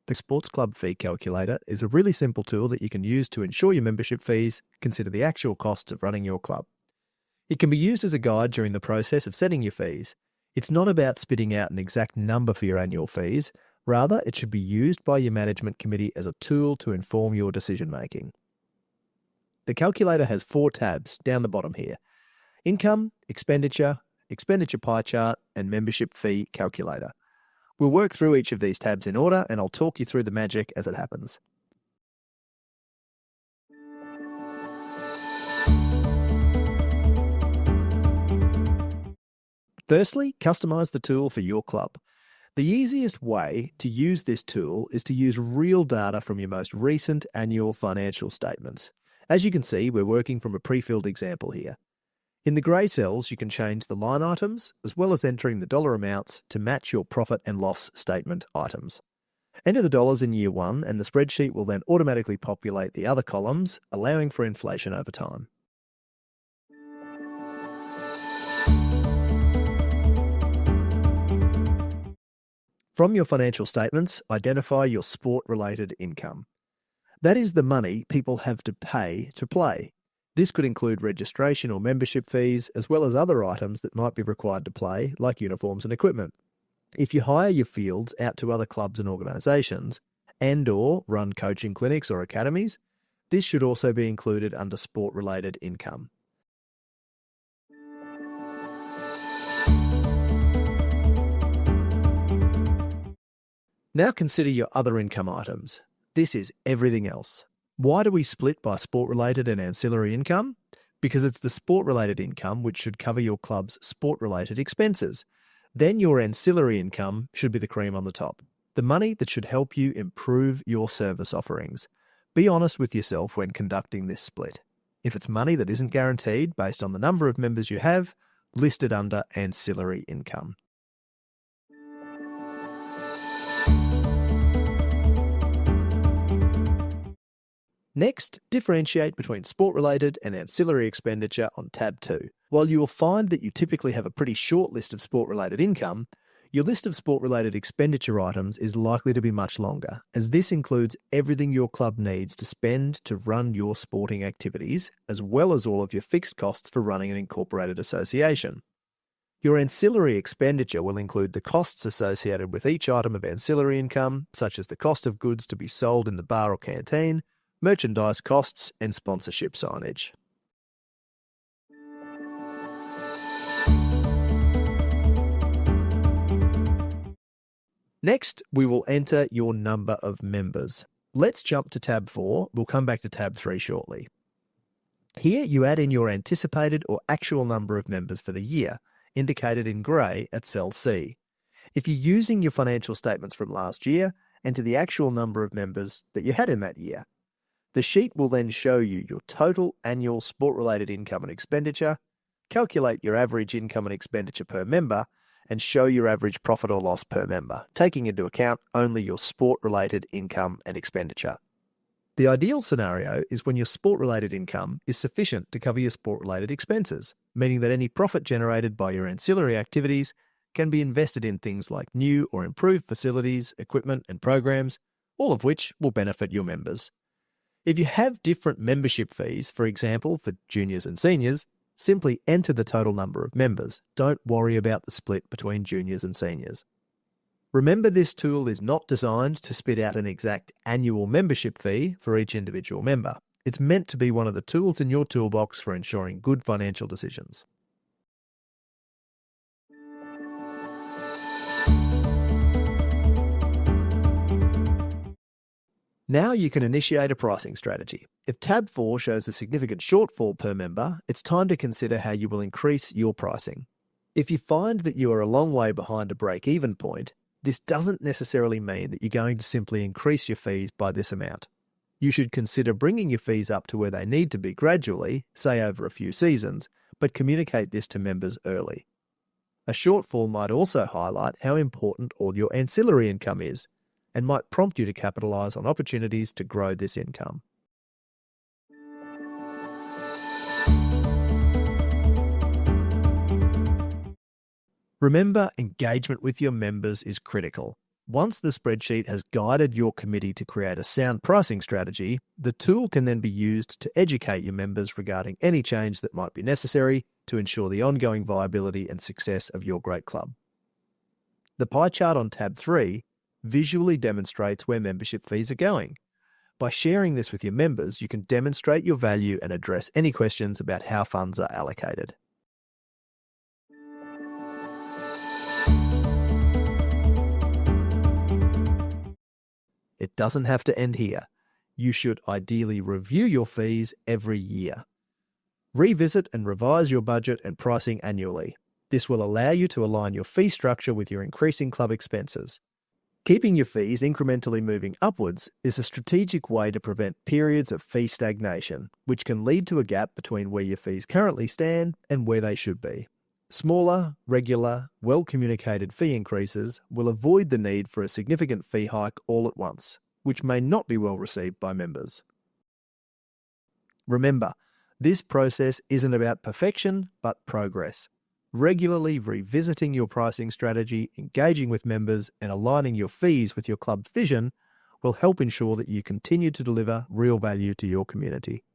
The Sports Club Fee Calculator is a really simple tool that you can use to ensure your membership fees consider the actual costs of running your club. It can be used as a guide during the process of setting your fees. It's not about spitting out an exact number for your annual fees. Rather, it should be used by your management committee as a tool to inform your decision making. The calculator has 4 tabs down the bottom here: Income, Expenditure, Expenditure Pie Chart, and Membership Fee Calculator. We'll work through each of these tabs in order, and I'll talk you through the magic as it happens. Firstly, customize the tool for your club. The easiest way to use this tool is to use real data from your most recent annual financial statements. As you can see, we're working from a pre-filled example here. In the grey cells, you can change the line items, as well as entering the dollar amounts to match your profit and loss statement items. Enter the dollars in year 1, and the spreadsheet will then automatically populate the other columns, allowing for inflation over time. From your financial statements, identify your sport-related income. That is the money people have to pay to play. This could include registration or membership fees, as well as other items that might be required to play, like uniforms and equipment. If you hire your fields out to other clubs and organisations, and/or run coaching clinics or academies, this should also be included under sport-related income. Now consider your other income items. This is everything else. Why do we split by sport-related and ancillary income? Because it's the sport-related income which should cover your club's sport-related expenses. Then your ancillary income should be the cream on the top, the money that should help you improve your service offerings. Be honest with yourself when conducting this split. If it's money that isn't guaranteed based on the number of members you have, list it under ancillary income. Next, differentiate between sport-related and ancillary expenditure on tab 2. While you will find that you typically have a pretty short list of sport-related income, your list of sport-related expenditure items is likely to be much longer, as this includes everything your club needs to spend to run your sporting activities, as well as all of your fixed costs for running an incorporated association. Your ancillary expenditure will include the costs associated with each item of ancillary income, such as the cost of goods to be sold in the bar or canteen, merchandise costs, and sponsorship signage. Next, we will enter your number of members. Let's jump to tab 4. We'll come back to tab 3 shortly. Here, you add in your anticipated or actual number of members for the year, indicated in grey at cell C. If you're using your financial statements from last year, enter the actual number of members that you had in that year. The sheet will then show you your total annual sport-related income and expenditure, calculate your average income and expenditure per member, and show your average profit or loss per member, taking into account only your sport-related income and expenditure. The ideal scenario is when your sport-related income is sufficient to cover your sport-related expenses, meaning that any profit generated by your ancillary activities can be invested in things like new or improved facilities, equipment, and programs, all of which will benefit your members. If you have different membership fees, for example, for juniors and seniors, simply enter the total number of members. Don't worry about the split between juniors and seniors. Remember, this tool is not designed to spit out an exact annual membership fee for each individual member. It's meant to be one of the tools in your toolbox for ensuring good financial decisions. Now you can initiate a pricing strategy. If tab 4 shows a significant shortfall per member, it's time to consider how you will increase your pricing. If you find that you are a long way behind a break-even point, this doesn't necessarily mean that you're going to simply increase your fees by this amount. You should consider bringing your fees up to where they need to be gradually, say over a few seasons, but communicate this to members early. A shortfall might also highlight how important all your ancillary income is, and might prompt you to capitalise on opportunities to grow this income. Remember, engagement with your members is critical. Once the spreadsheet has guided your committee to create a sound pricing strategy, the tool can then be used to educate your members regarding any change that might be necessary to ensure the ongoing viability and success of your great club. The pie chart on tab 3 visually demonstrates where membership fees are going. By sharing this with your members, you can demonstrate your value and address any questions about how funds are allocated. It doesn't have to end here. You should ideally review your fees every year. Revisit and revise your budget and pricing annually. This will allow you to align your fee structure with your increasing club expenses. Keeping your fees incrementally moving upwards is a strategic way to prevent periods of fee stagnation, which can lead to a gap between where your fees currently stand and where they should be. Smaller, regular, well-communicated fee increases will avoid the need for a significant fee hike all at once, which may not be well received by members. Remember, this process isn't about perfection, but progress. Regularly revisiting your pricing strategy, engaging with members, and aligning your fees with your club's vision will help ensure that you continue to deliver real value to your community.